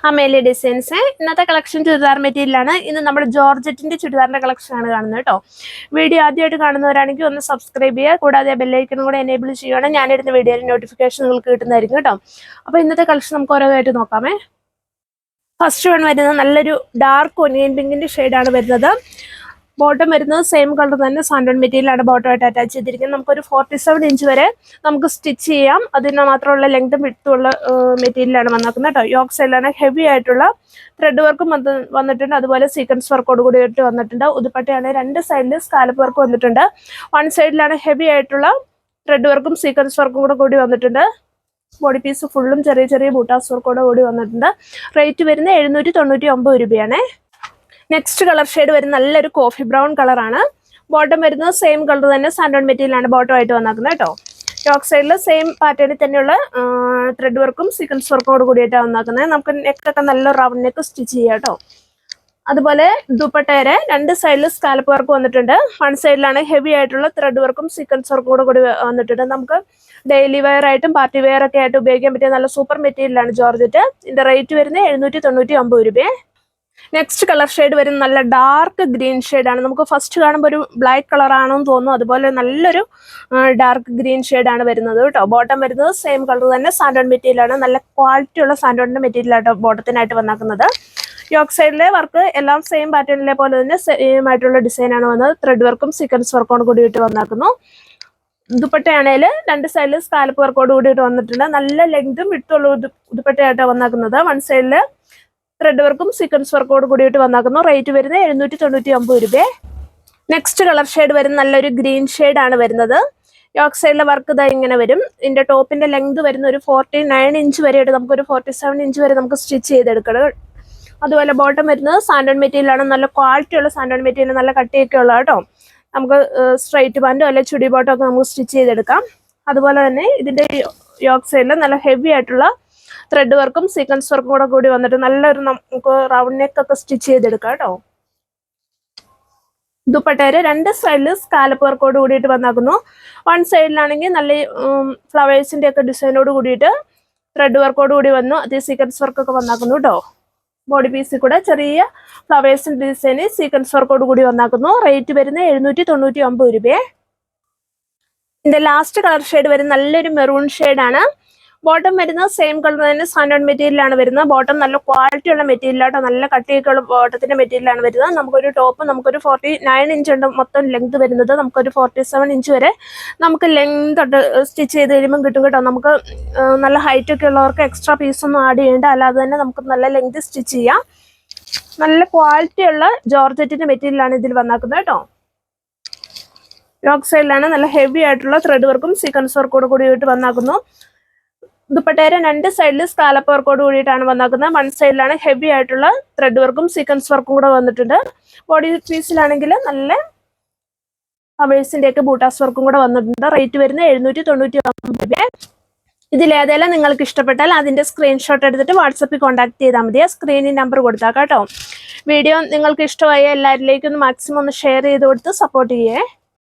Amelia designs. ഇന്നത്തെ collection churidar മെറ്റീരിയലാണ്. ഇന്ന് നമ്മുടെ ജോർജറ്റിന്റെ ചുരിദാറിന്റെ കളക്ഷൻ ആണ് കാണുന്നത് കേട്ടോ. വീഡിയോ ആദ്യമായിട്ട് കാണുന്നവരാണെങ്കിൽ ഒന്ന് സബ്സ്ക്രൈബ് ചെയ്യുക, കൂടാതെ ബെല്ലൈക്കനും കൂടെ എനേബിൾ ചെയ്യുകയാണെങ്കിൽ ഞാനിടുന്ന വീഡിയോയുടെ നോട്ടിഫിക്കേഷൻ നിങ്ങൾക്ക് കിട്ടുന്നതായിരിക്കും കേട്ടോ. അപ്പോൾ ഇന്നത്തെ കളക്ഷൻ നമുക്ക് ഓരോന്നായിട്ട് നോക്കാമേ. ഫസ്റ്റ് വൺ വരുന്നത് നല്ലൊരു ഡാർക്ക് ഒനിയൻ പിങ്കിന്റെ ഷെയ്ഡാണ് വരുന്നത്. ബോട്ടം വരുന്നത് സെയിം കളർ തന്നെ സാൻഡോൺ മെറ്റീരിയലാണ് ബോട്ടമായിട്ട് അറ്റാച്ച് ചെയ്തിരിക്കുന്നത്. നമുക്കൊരു 47 ഇഞ്ച് വരെ നമുക്ക് സ്റ്റിച്ച് ചെയ്യാം. അതിന് മാത്രമുള്ള ലെങ്തും വിഡ്ത്തുള്ള മെറ്റീരിയലാണ് വന്നിരിക്കുന്നത് കേട്ടോ. യോക്ക് സൈഡിലാണ് ഹെവി ആയിട്ടുള്ള ത്രെഡ് വർക്കും വന്നിട്ടുണ്ട്. അതുപോലെ സീക്വൻസ് വർക്കോട് കൂടിയിട്ട് വന്നിട്ടുണ്ട്. ഉതുപ്പട്ടയാണ് 2 സൈഡിൽ സ്കാലപ്പ് വർക്ക് വന്നിട്ടുണ്ട്. 1 സൈഡിലാണ് ഹെവി ആയിട്ടുള്ള ത്രെഡ് വർക്കും സീക്വൻസ് വർക്കും കൂടി വന്നിട്ടുണ്ട്. ബോഡി പീസ് ഫുള്ളും ചെറിയ ചെറിയ ബൂട്ടാസ് വർക്കോട് കൂടി വന്നിട്ടുണ്ട്. റേറ്റ് വരുന്നത് 799 രൂപയാണ്. നെക്സ്റ്റ് കളർ ഷെയ്ഡ് വരുന്ന നല്ലൊരു കോഫി ബ്രൗൺ കളറാണ്. ബോട്ടം വരുന്നത് സെയിം കളർ തന്നെ സാൻഡോൺ മെറ്റീരിയലാണ് ബോട്ടം ആയിട്ട് വന്നിരിക്കുന്നത് കേട്ടോ. യോക്ക് സൈഡിൽ സെയിം പാറ്റേണിൽ തന്നെയുള്ള ത്രെഡ് വർക്കും സീക്വൻസ് വർക്കോട് കൂടിയിട്ടാണ് വന്നിരിക്കുന്നത്. നമുക്ക് നെക്കൊക്കെ നല്ല റൗണ്ട് നെക്ക് സ്റ്റിച്ച് ചെയ്യാം കേട്ടോ. അതുപോലെ ദുപ്പട്ടയുടെ 2 സൈഡിൽ സ്കാലപ്പ് വർക്ക് വന്നിട്ടുണ്ട്. 1 സൈഡിലാണ് ഹെവി ആയിട്ടുള്ള ത്രെഡ് വർക്കും സീക്വൻസ് വർക്കോട് കൂടി വന്നിട്ടുണ്ട്. നമുക്ക് ഡെയിലി വെയർ ആയിട്ടും പാർട്ടി വെയർ ഒക്കെ ആയിട്ട് ഉപയോഗിക്കാൻ പറ്റിയ നല്ല സൂപ്പർ മെറ്റീരിയലാണ് ജോർജറ്റ്. ഇതിന്റെ റേറ്റ് വരുന്നത് 799 രൂപ. നെക്സ്റ്റ് കളർ ഷെയ്ഡ് വരുന്ന നല്ല ഡാർക്ക് ഗ്രീൻ ഷെയ്ഡാണ്. നമുക്ക് ഫസ്റ്റ് കാണുമ്പോൾ ഒരു ബ്ലാക്ക് കളർ ആണെന്ന് തോന്നുന്നു. അതുപോലെ നല്ലൊരു ഡാർക്ക് ഗ്രീൻ ഷെയ്ഡാണ് വരുന്നത് കേട്ടോ. ബോട്ടം വരുന്നത് സെയിം കളർ തന്നെ സാൻഡോൺ മെറ്റീരിയലാണ്. നല്ല ക്വാളിറ്റി ഉള്ള സാൻഡോണിന്റെ മെറ്റീരിയലാട്ടോ ബോട്ടത്തിനായിട്ട് വന്നിരിക്കുന്നത്. യോക്ക് സൈഡിലെ വർക്ക് എല്ലാം സെയിം പാറ്റേണിലെ പോലെ തന്നെ സെയിം ആയിട്ടുള്ള ഡിസൈനാണ് വന്നത്. ത്രെഡ് വർക്കും സീക്വൻസ് വർക്കോട് കൂടിയിട്ട് വന്നിരിക്കുന്നു. ദുപ്പട്ടയാണേൽ 2 സൈഡിൽ സ്കാലപ്പ് വർക്കോട് കൂടിയിട്ട് വന്നിട്ടുണ്ട്. നല്ല ലെങ്തും വിട്ടുള്ള ദുപ്പട്ടയായിട്ടാണ് വന്നിരിക്കുന്നത്. 1 സൈഡിൽ ത്രെഡ് വർക്കും സീക്വൻസ് വർക്കോട് കൂടിയിട്ട് വന്നിരിക്കുന്നു. റേറ്റ് വരുന്നത് 799 രൂപ. നെക്സ്റ്റ് കളർ ഷെയ്ഡ് വരുന്ന നല്ലൊരു ഗ്രീൻ ഷെയ്ഡാണ് വരുന്നത്. യോക്ക് സൈഡിലെ വർക്ക് ഇതാ ഇങ്ങനെ വരും. ഇതിന്റെ ടോപ്പിന്റെ ലെങ്ത് വരുന്ന ഒരു 49 ഇഞ്ച് വരെയായിട്ട് നമുക്കൊരു 47 ഇഞ്ച് വരെ നമുക്ക് സ്റ്റിച്ച് ചെയ്തെടുക്കണം. അതുപോലെ ബോട്ടം വരുന്നത് സാൻഡോൺ മെറ്റീരിയലാണ്. നല്ല ക്വാളിറ്റി ഉള്ള സാൻഡോൺ മെറ്റീരിയൽ, നല്ല കട്ടിയൊക്കെ ഉള്ള കേട്ടോ. നമുക്ക് സ്ട്രൈറ്റ് പാൻറ്റോ അല്ലെങ്കിൽ ചുടി ബോട്ടോ ഒക്കെ നമുക്ക് സ്റ്റിച്ച് ചെയ്തെടുക്കാം. അതുപോലെ തന്നെ ഇതിന്റെ യോക്ക് സൈഡിൽ നല്ല ഹെവി ആയിട്ടുള്ള ത്രെഡ് വർക്കും സീക്വൻസ് വർക്കും കൂടി വന്നിട്ട് നല്ലൊരു നമുക്ക് റൗണ്ട് നെക്ക് ഒക്കെ സ്റ്റിച്ച് ചെയ്തെടുക്കാം കേട്ടോ. ദുപ്പട്ടയുടെ 2 സൈഡിൽ സ്കാലപ്പ് വർക്കോട് കൂടിയിട്ട് വന്നാക്കുന്നു. 1 സൈഡിലാണെങ്കിൽ നല്ല ഫ്ലവേഴ്സിന്റെ ഒക്കെ ഡിസൈനോട് കൂടിയിട്ട് ത്രെഡ് വർക്കോട് കൂടി വന്നു. അതേ സീക്വൻസ് വർക്കൊക്കെ വന്നാക്കുന്നു കേട്ടോ. ബോഡി പീസിൽ കൂടെ ചെറിയ ഫ്ലവേഴ്സിന്റെ ഡിസൈന് സീക്വൻസ് വർക്കോട് കൂടി വന്നാക്കുന്നു. റേറ്റ് വരുന്നത് 799 രൂപ. ഇതിന്റെ ലാസ്റ്റ് കളർ ഷെയ്ഡ് വരുന്ന നല്ലൊരു മെറൂൺ ഷെയ്ഡാണ്. ബോട്ടം വരുന്നത് സെയിം കളർ തന്നെ സാൻഡോൺ മെറ്റീരിയലാണ് വരുന്നത്. ബോട്ടം നല്ല ക്വാളിറ്റി ഉള്ള മെറ്റീരിയലാട്ടോ. നല്ല കട്ടിയൊക്കെ ഉള്ള ബോട്ടത്തിന്റെ മെറ്റീരിയലാണ് വരുന്നത്. നമുക്കൊരു ടോപ്പ് നമുക്കൊരു 49 ഇഞ്ച് ഉണ്ട് മൊത്തം ലെങ്ത് വരുന്നത്. നമുക്കൊരു 47 ഇഞ്ച് വരെ നമുക്ക് ലെങ്ത് തൊട്ട് സ്റ്റിച്ച് ചെയ്ത് കഴിയുമ്പോൾ കിട്ടും കേട്ടോ. നമുക്ക് നല്ല ഹൈറ്റ് ഒക്കെ ഉള്ളവർക്ക് എക്സ്ട്രാ പീസൊന്നും ആഡ് ചെയ്യേണ്ട, അല്ലാതെ തന്നെ നമുക്ക് നല്ല ലെങ്ത് സ്റ്റിച്ച് ചെയ്യാം. നല്ല ക്വാളിറ്റി ഉള്ള ജോർജറ്റിന്റെ മെറ്റീരിയലാണ് ഇതിൽ വന്നാക്കുന്നത് കേട്ടോ. യോക്ക് സൈഡിലാണ് നല്ല ഹെവി ആയിട്ടുള്ള ത്രെഡ് വർക്കും സീക്വൻസ് വർക്കോട് കൂടിയിട്ട് വന്നാക്കുന്നു. ദുപ്പട്ടയുടെ 2 സൈഡിൽ സ്കാലപ്പ് വർക്കോട് കൂടിയിട്ടാണ് വന്നിരിക്കുന്നത്. 1 സൈഡിലാണ് ഹെവി ആയിട്ടുള്ള ത്രെഡ് വർക്കും സീക്വൻസ് വർക്കും കൂടെ വന്നിട്ടുണ്ട്. ബോഡി പീസിലാണെങ്കിൽ നല്ല ഫ്ലവേഴ്സിന്റെ ഒക്കെ ബൂട്ടാസ് വർക്കും കൂടെ വന്നിട്ടുണ്ട്. റേറ്റ് വരുന്നത് 799 രൂപ. ഇതിലേതെല്ലാം നിങ്ങൾക്ക് ഇഷ്ടപ്പെട്ടാൽ അതിന്റെ സ്ക്രീൻഷോട്ട് എടുത്തിട്ട് വാട്സപ്പിൽ കോൺടാക്ട് ചെയ്താൽ മതി. സ്ക്രീനിൽ നമ്പർ കൊടുത്താൽ കേട്ടോ. വീഡിയോ നിങ്ങൾക്ക് ഇഷ്ടമായ എല്ലാവരിലേക്കും മാക്സിമം ഒന്ന് ഷെയർ ചെയ്ത് കൊടുത്ത് സപ്പോർട്ട് ചെയ്യേ.